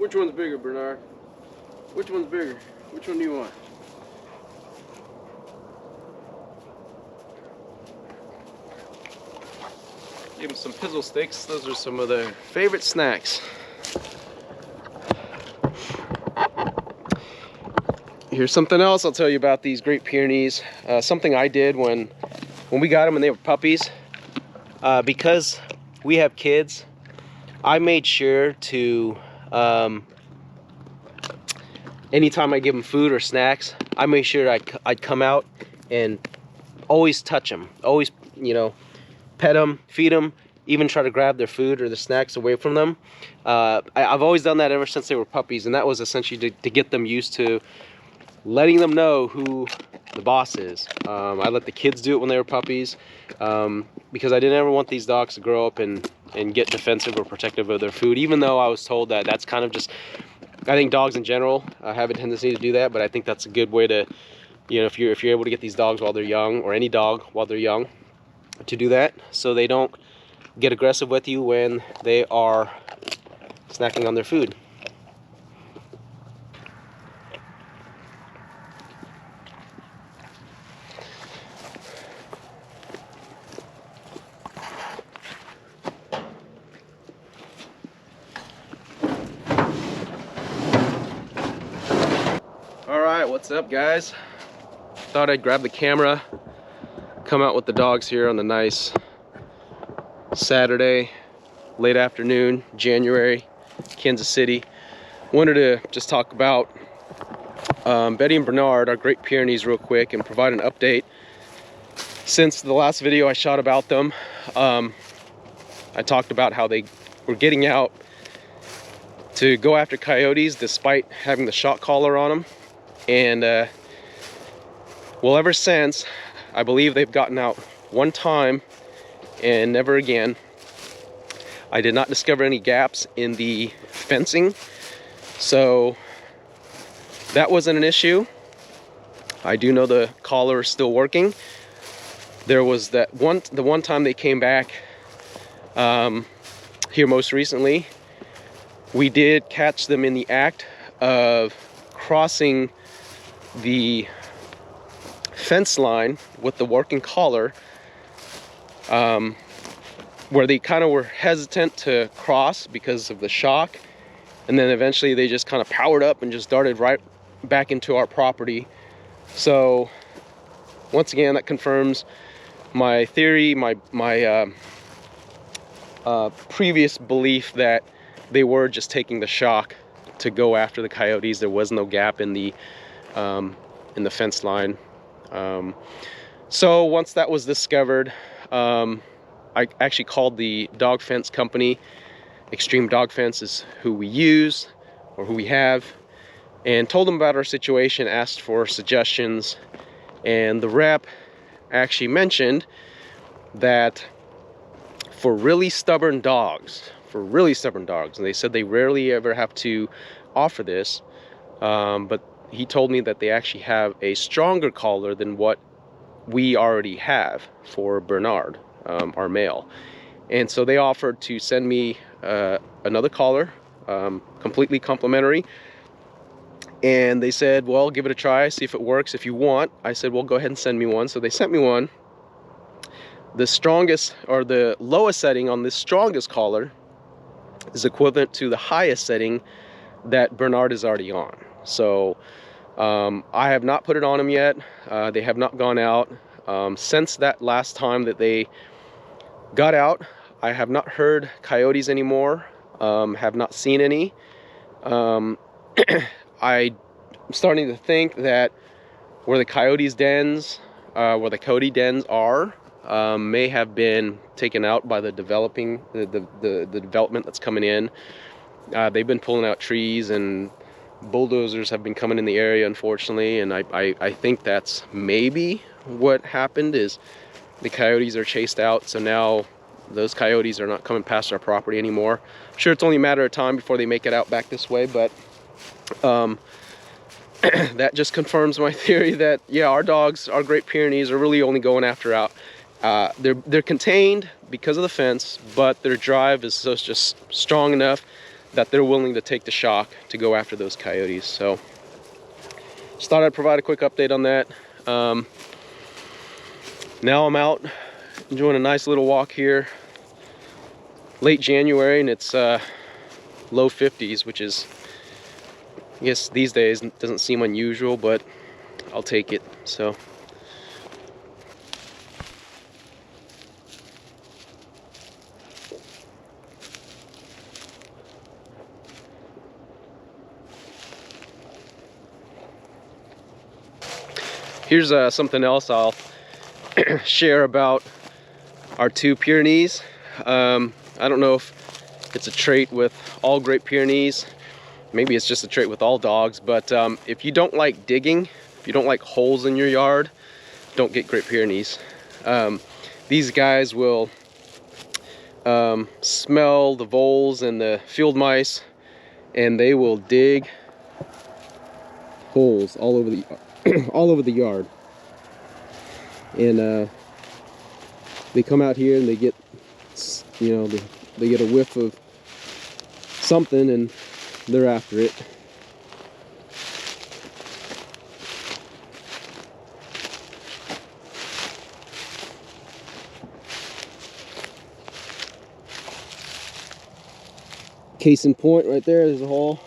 Which one's bigger, Bernard? Which one's bigger? Which one do you want? Give them some pizzle sticks. Those are some of their favorite snacks. Here's something else I'll tell you about these Great Pyrenees. Something I did when we got them when they were puppies. Because we have kids, I made sure to, anytime I give them food or snacks, I made sure I'd come out and always touch them. Always, you know, pet them, feed them, even try to grab their food or the snacks away from them. I've always done that ever since they were puppies, and that was essentially to get them used to letting them know who the boss is. I let the kids do it when they were puppies, because I didn't ever want these dogs to grow up and get defensive or protective of their food, even though I was told that that's kind of just, I think dogs in general have a tendency to do that, but I think that's a good way to, you know, if you're able to get these dogs while they're young, or any dog while they're young, to do that so they don't get aggressive with you when they are snacking on their food. Alright, what's up guys? Thought I'd grab the camera, come out with the dogs here on the nice Saturday, late afternoon, January, Kansas City. Wanted to just talk about Betty and Bernard, our Great Pyrenees, real quick and provide an update. Since the last video I shot about them, I talked about how they were getting out to go after coyotes despite having the shock collar on them. And well, ever since, I believe they've gotten out one time and never again. I did not discover any gaps in the fencing, so that wasn't an issue. I do know the collar is still working. There was the one time they came back here most recently. We did catch them in the act of crossing the fence line with the working collar, where they kind of were hesitant to cross because of the shock, and then eventually they just kind of powered up and just darted right back into our property. So once again, that confirms my theory, my previous belief that they were just taking the shock to go after the coyotes. There was no gap in the fence line. So once that was discovered, I actually called the dog fence company. Extreme Dog Fence is who we use, or who we have, and told them about our situation, asked for suggestions, and the rep actually mentioned that for really stubborn dogs, and they said they rarely ever have to offer this, but he told me that they actually have a stronger collar than what we already have for Bernard, our male. And so they offered to send me another collar, completely complimentary. And they said, well, give it a try, see if it works if you want. I said, well, go ahead and send me one. So they sent me one. The strongest, or the lowest setting on this strongest collar is equivalent to the highest setting that Bernard is already on. So I have not put it on him yet. They have not gone out. Since that last time that they got out, I have not heard coyotes anymore, have not seen any. I'm starting to think that where the coyote dens are, may have been taken out by the development that's coming in. They've been pulling out trees, and bulldozers have been coming in the area, unfortunately, and I think that's maybe what happened, is the coyotes are chased out, so now those coyotes are not coming past our property anymore. I'm sure it's only a matter of time before they make it out back this way, but that just confirms my theory that, yeah, our dogs, our Great Pyrenees, are really only going after out. They're contained because of the fence, but their drive is just strong enough that they're willing to take the shock to go after those coyotes. So just thought I'd provide a quick update on that. Now I'm out enjoying a nice little walk here, late January, and it's low 50s, which is, I guess these days doesn't seem unusual, but I'll take it. So here's something else I'll share about our two Pyrenees. I don't know if it's a trait with all Great Pyrenees. Maybe it's just a trait with all dogs, but if you don't like digging, if you don't like holes in your yard, don't get Great Pyrenees. These guys will smell the voles and the field mice, and they will dig holes all over the all over the yard. And they come out here and they get, you know, they get a whiff of something and they're after it. Case in point, right there's a hole.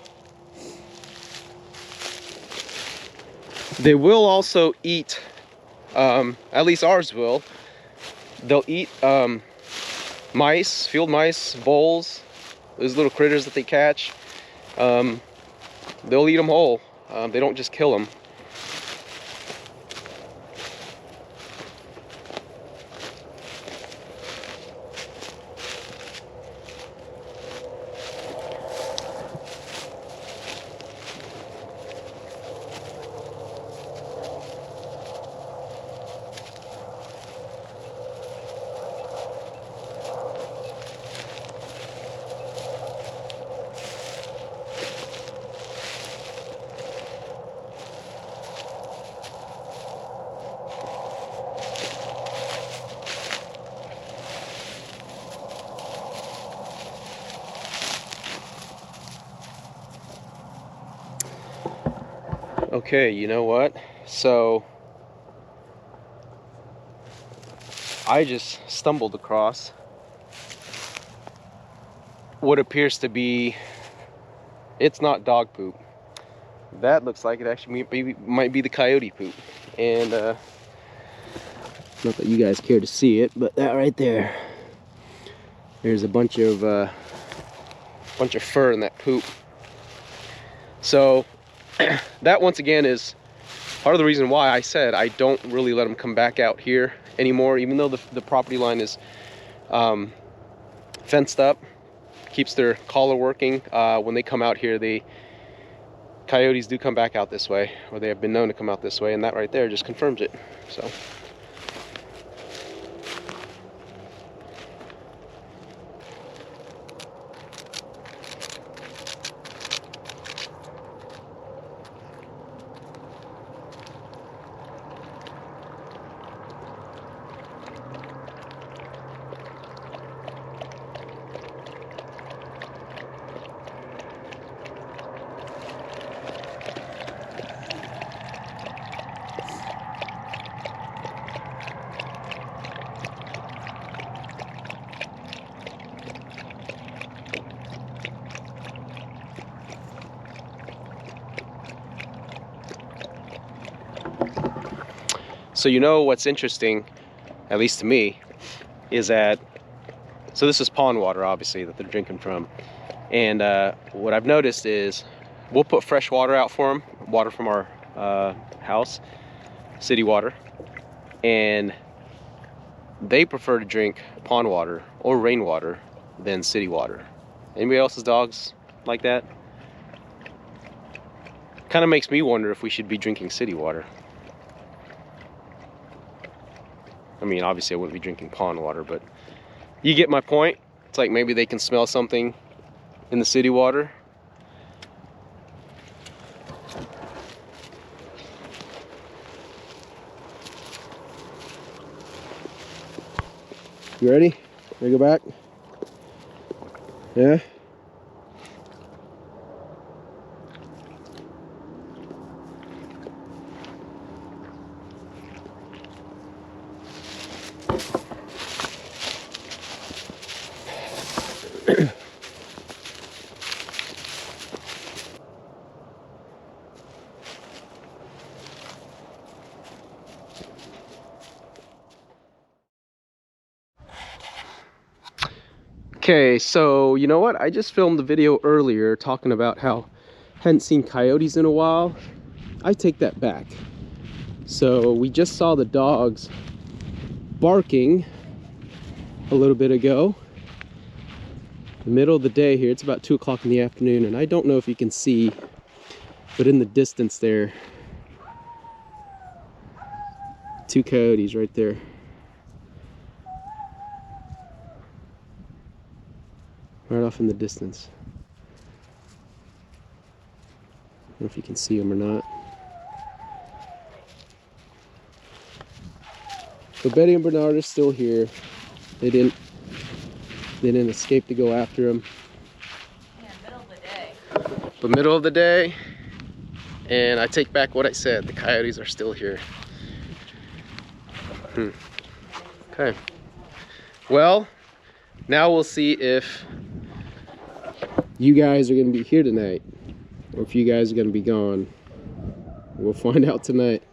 They will also eat, at least ours will, they'll eat mice, field mice, voles, those little critters that they catch. They'll eat them whole. They don't just kill them. Okay, you know what? So I just stumbled across what appears to be, it's not dog poop. That looks like it actually might be the coyote poop. And not that you guys care to see it, but that right there, there's a bunch of fur in that poop. So that once again is part of the reason why I said I don't really let them come back out here anymore, even though the property line is fenced up, keeps their collar working. When they come out here, coyotes do come back out this way, or they have been known to come out this way, and that right there just confirms it. So So you know what's interesting, at least to me, is that, so this is pond water obviously that they're drinking from, and what I've noticed is we'll put fresh water out for them, water from our house, city water, and they prefer to drink pond water or rainwater than city water. Anybody else's dogs like that? Kind of makes me wonder if we should be drinking city water. I mean, obviously I wouldn't be drinking pond water, but you get my point. It's like maybe they can smell something in the city water. You ready? Ready to go back? Yeah? Okay, so you know what? I just filmed the video earlier talking about how I hadn't seen coyotes in a while. I take that back. So we just saw the dogs barking a little bit ago. The middle of the day here, it's about 2 o'clock in the afternoon, and I don't know if you can see, but in the distance there, 2 coyotes right there. Right off in the distance. I don't know if you can see them or not. So Betty and Bernard are still here. They didn't escape to go after them. Yeah, middle of the day. But middle of the day, and I take back what I said. The coyotes are still here. Okay. Well, now we'll see if you guys are going to be here tonight, or if you guys are going to be gone. We'll find out tonight.